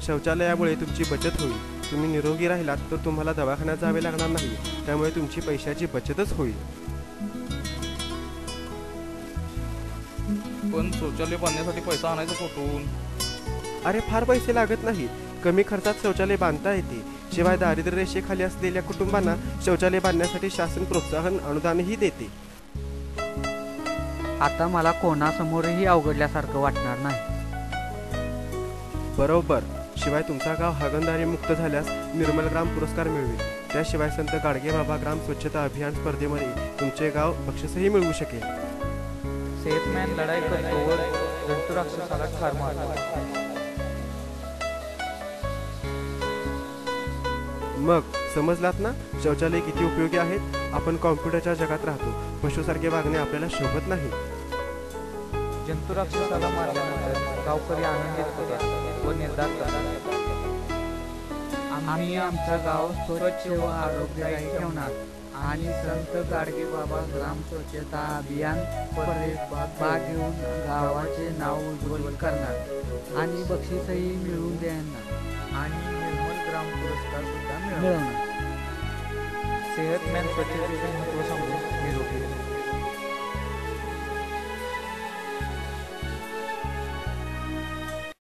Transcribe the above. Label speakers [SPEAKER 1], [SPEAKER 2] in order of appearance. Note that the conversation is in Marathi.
[SPEAKER 1] शौचालयामुळे तुमची बचत होईल. तुम्ही निरोगी राहिलात तर तुम्हाला दवाखान्यात जावे लागणार नाही, त्यामुळे तुमची पैशाची बचतच होईल.
[SPEAKER 2] पण शौचालय बांधण्यासाठी पैसा आणायचा कुठून?
[SPEAKER 1] अरे फार पैसे लागत नाही, कमी खर्चात शौचालय बांधता येते. शिवाय दारिद्र्य रेषेखाली असलेल्या कुटुंबांना शौचालय बांधण्यासाठी शासन प्रोत्साहन अनुदानही देते.
[SPEAKER 3] आता मला कोणासमोरही अवघडल्यासारखं वाटणार नाही.
[SPEAKER 1] बरोबर. शिवाय तुमचा गाव हागणदारी मुक्त झाल्यास निर्मल ग्राम पुरस्कार मिळवेल. त्याशिवाय संत गाडगेबाबा ग्राम स्वच्छता अभियान स्पर्धेमध्ये तुमचे गाव बक्षीसही मिळवू शकेल.
[SPEAKER 4] सेल्समॅन लढाई करतो व जंतू राक्षसाला ठार मारतो.
[SPEAKER 1] मग समजलात ना शौचालय किती उपयोगी आहेत? आपण कॉम्प्युटरच्या जगात राहतो, पशुसारखे वागणे आपल्याला शोभत नाही.
[SPEAKER 4] जंतू राक्षसाला मारल्यानंतर गावकरी आनंदित होतात व निर्धार करतात,
[SPEAKER 3] आम्ही आमचं गाव स्वच्छ व आरोग्यदायी ठेवणार आणि संत गाडगेबाबा ग्राम स्वच्छता अभियान स्पर्धेत भाग घेऊन गावाचे नाव उज्ज्वल करणार आणि बक्षीसही मिळवून देणार
[SPEAKER 4] आणि निर्मल ग्राम पुरस्कार सुद्धा
[SPEAKER 3] मिळवणार.
[SPEAKER 4] सेहतमॅन स्वच्छतेचे महत्त्व